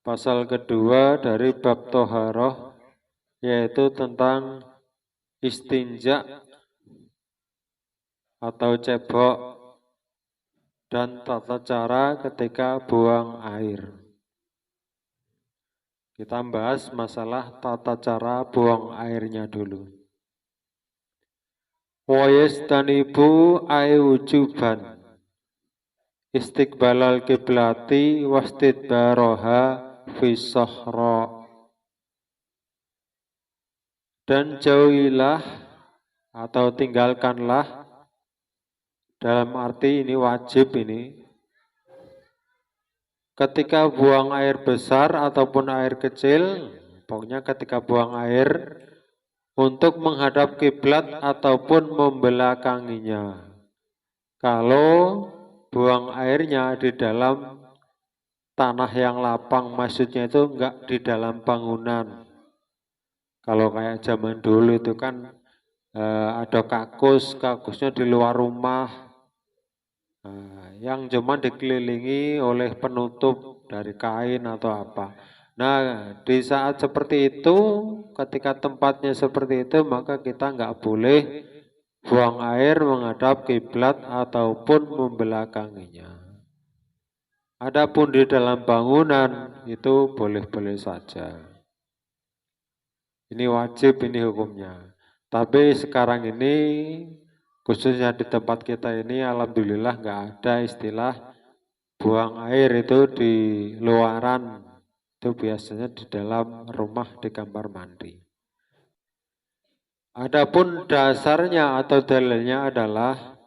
Pasal kedua dari bab toharoh, yaitu tentang istinja atau cebok dan tata cara ketika buang air. Kita bahas masalah tata cara buang airnya dulu. Wa yastanibu ay wujuban istiqbalal kiblati wastidbaroha fi sahra. Dan jauhilah atau tinggalkanlah, dalam arti ini wajib ini, ketika buang air besar ataupun air kecil, pokoknya ketika buang air, untuk menghadap kiblat ataupun membelakanginya. Kalau buang airnya di dalam tanah yang lapang, maksudnya itu enggak di dalam bangunan. Kalau kayak zaman dulu itu kan ada kakusnya di luar rumah, yang cuma dikelilingi oleh penutup dari kain atau apa. Nah, di saat seperti itu, ketika tempatnya seperti itu, maka kita nggak boleh buang air menghadap kiblat ataupun membelakanginya. Adapun di dalam bangunan itu boleh-boleh saja. Ini wajib, ini hukumnya. Tapi sekarang ini, khususnya di tempat kita ini, alhamdulillah nggak ada istilah buang air itu di luaran. Itu biasanya di dalam rumah, di kamar mandi. Adapun dasarnya atau dalilnya adalah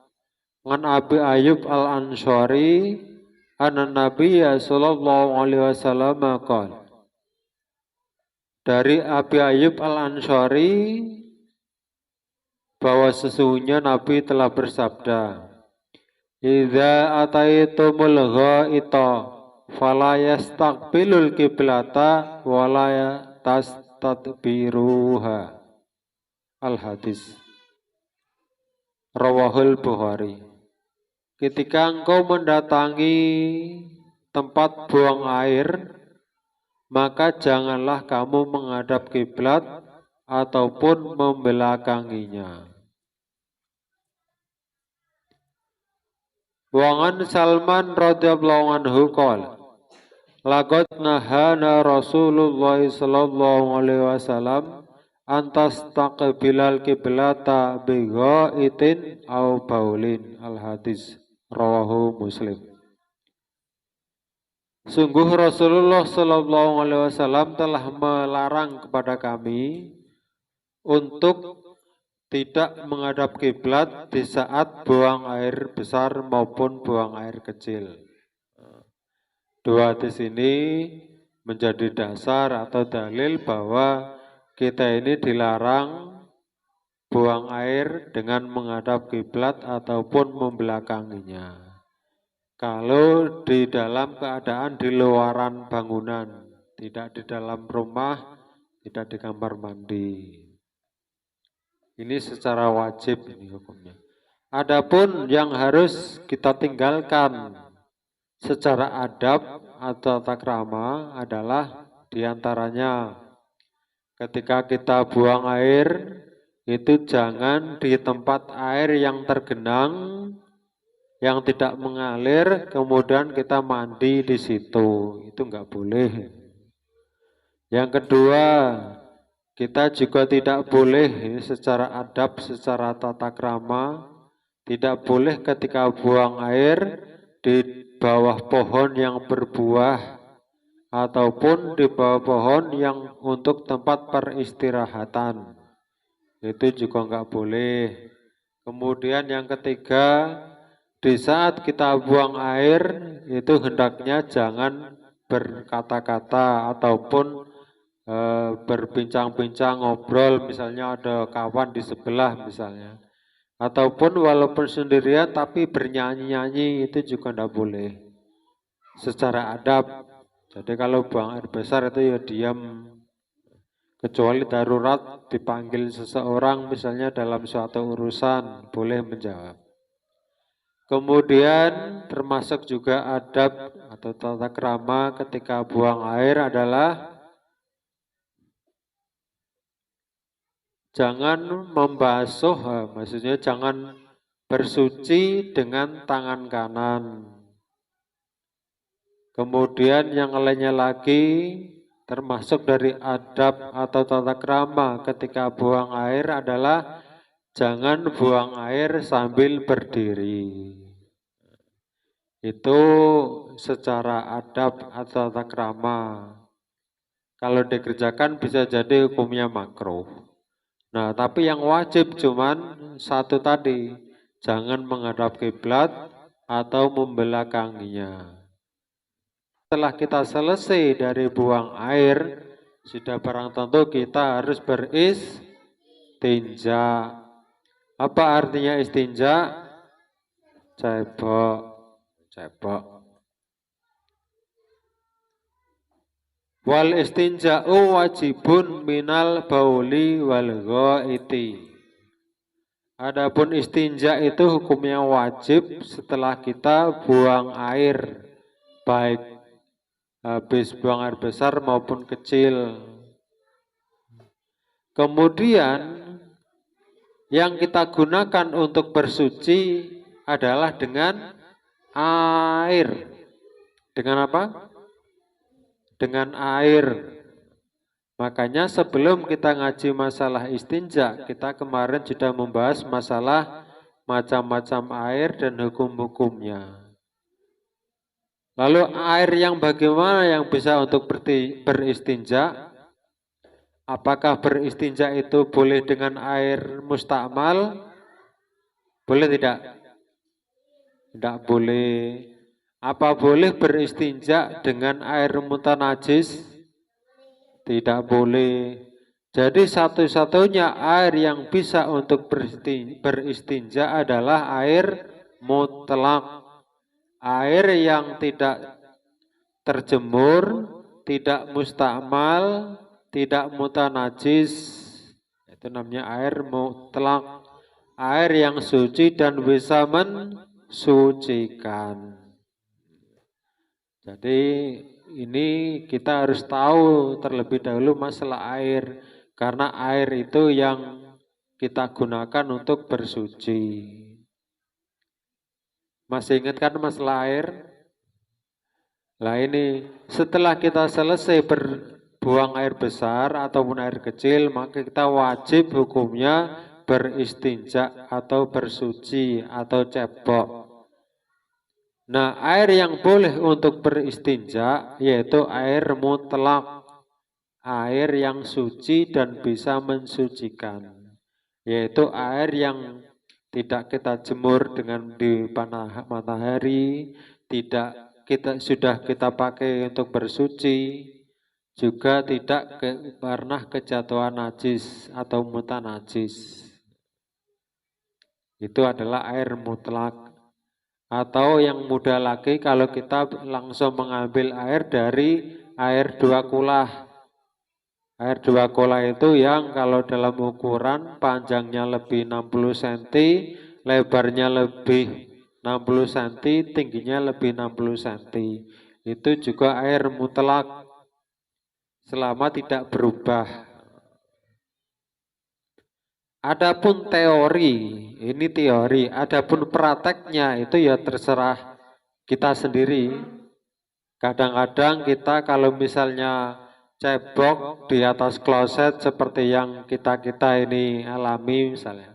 An Abi Ayyub Al-Ansari anna Nabiyya sallallahu alaihi wasallam qala. Dari Abi Ayyub Al-Ansari bahwa sesungguhnya Nabi telah bersabda, idza ataitumul ghaita fala yastaqbilul kiblata wala tastadbiruha. Al-Hadis Rawahul Bukhari. Ketika engkau mendatangi tempat buang air, maka janganlah kamu menghadap kiblat ataupun membelakanginya. Wangan Salman radhiyallahu anhu qala laqad nahana Rasulullah sallallahu alaihi wasallam antas taqbilal kiblata bi ghaitin au baulin. Al hadis rawahu Muslim. Sungguh Rasulullah sallallahu alaihi wasallam telah melarang kepada kami untuk tidak menghadap kiblat di saat buang air besar maupun buang air kecil. Dua hadis ini menjadi dasar atau dalil bahwa kita ini dilarang buang air dengan menghadap kiblat ataupun membelakanginya. Kalau di dalam keadaan di luaran bangunan, tidak di dalam rumah, tidak di kamar mandi. Ini secara wajib ini hukumnya. Adapun yang harus kita tinggalkan secara adab atau takrama adalah diantaranya ketika kita buang air itu jangan di tempat air yang tergenang, yang tidak mengalir, kemudian kita mandi di situ. Itu enggak boleh. Yang kedua, kita juga tidak boleh secara adab, secara tata krama, tidak boleh ketika buang air di bawah pohon yang berbuah ataupun di bawah pohon yang untuk tempat peristirahatan. Itu juga enggak boleh. Kemudian yang ketiga, di saat kita buang air itu hendaknya jangan berkata-kata ataupun berbincang-bincang, ngobrol, misalnya ada kawan di sebelah misalnya, ataupun walaupun sendirian tapi bernyanyi-nyanyi, itu juga tidak boleh secara adab. Jadi kalau buang air besar itu ya diam, kecuali darurat dipanggil seseorang misalnya dalam suatu urusan boleh menjawab. Kemudian termasuk juga adab atau tata krama ketika buang air adalah jangan membasuh, maksudnya jangan bersuci dengan tangan kanan. Kemudian yang lainnya lagi termasuk dari adab atau tata krama ketika buang air adalah jangan buang air sambil berdiri. Itu secara adab atau tata krama. Kalau dikerjakan bisa jadi hukumnya makruh. Nah, tapi yang wajib cuman satu tadi, jangan menghadap kiblat atau membelakanginya. Setelah kita selesai dari buang air, sudah barang tentu kita harus beristinja. Apa artinya istinja? Cebok. Wal istinja'u wajibun minal bauli wal ghaiti. Adapun istinja itu hukumnya wajib setelah kita buang air, baik habis buang air besar maupun kecil. Kemudian yang kita gunakan untuk bersuci adalah dengan air. Dengan apa? Dengan air. Makanya sebelum kita ngaji masalah istinja, kita kemarin sudah membahas masalah macam-macam air dan hukum-hukumnya. Lalu air yang bagaimana yang bisa untuk beristinja? Apakah beristinja itu boleh dengan air mustakmal? Boleh tidak? Tidak boleh. Apa boleh beristinja dengan air mutanajis? Tidak boleh. Jadi satu-satunya air yang bisa untuk beristinja adalah air mutlak. Air yang tidak terjemur, tidak mustakmal, tidak mutanajis. Itu namanya air mutlak. Air yang suci dan bisa mensucikan. Jadi ini kita harus tahu terlebih dahulu masalah air. Karena air itu yang kita gunakan untuk bersuci. Masih ingat kan masalah air? Nah ini setelah kita selesai berbuang air besar ataupun air kecil, maka kita wajib hukumnya beristinja atau bersuci atau cebok. Nah, air yang boleh untuk beristinja yaitu air mutlak, air yang suci dan bisa mensucikan, yaitu air yang tidak kita jemur dengan di matahari, tidak sudah kita pakai untuk bersuci, juga tidak pernah kejatuhan najis atau mutanajis. Itu adalah air mutlak. Atau yang mudah lagi kalau kita langsung mengambil air dari air 2 kulah. Air 2 kulah itu yang kalau dalam ukuran panjangnya lebih 60 cm, lebarnya lebih 60 cm, tingginya lebih 60 cm. Itu juga air mutlak selama tidak berubah. Adapun teori, ini teori, adapun prakteknya itu ya terserah kita sendiri. Kadang-kadang kita kalau misalnya cebok di atas kloset seperti yang kita ini alami misalnya.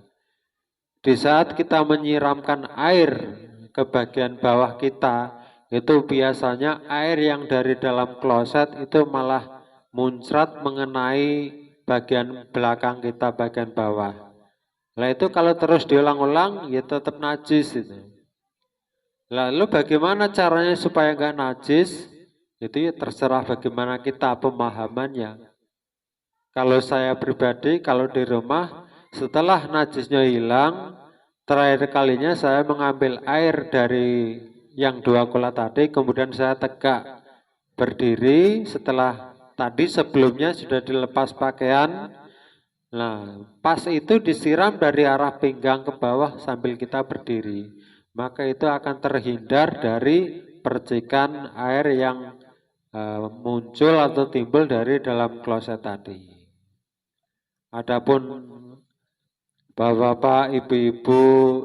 Di saat kita menyiramkan air ke bagian bawah kita, itu biasanya air yang dari dalam kloset itu malah muncrat mengenai bagian belakang kita, bagian bawah. Nah itu kalau terus diulang-ulang ya tetap najis itu. Lalu bagaimana caranya supaya nggak najis? Itu ya terserah bagaimana kita pemahamannya. Kalau saya pribadi, kalau di rumah setelah najisnya hilang, terakhir kalinya saya mengambil air dari yang 2 kulah tadi, kemudian saya tegak berdiri setelah tadi sebelumnya sudah dilepas pakaian. Nah, pas itu disiram dari arah pinggang ke bawah sambil kita berdiri. maka itu akan terhindar dari percikan air yang muncul atau timbul dari dalam kloset tadi. Adapun Bapak-bapak, ibu-ibu,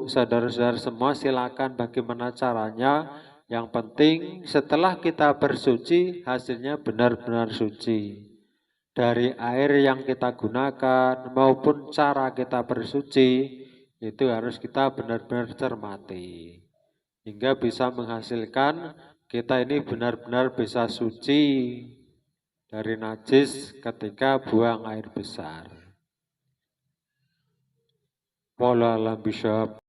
saudara-saudara semua, silakan bagaimana caranya. Yang penting setelah kita bersuci, hasilnya benar-benar suci. Dari air yang kita gunakan maupun cara kita bersuci, itu harus kita benar-benar cermati. Hingga bisa menghasilkan kita ini benar-benar bisa suci dari najis ketika buang air besar. Wallahu a'lam bishawab.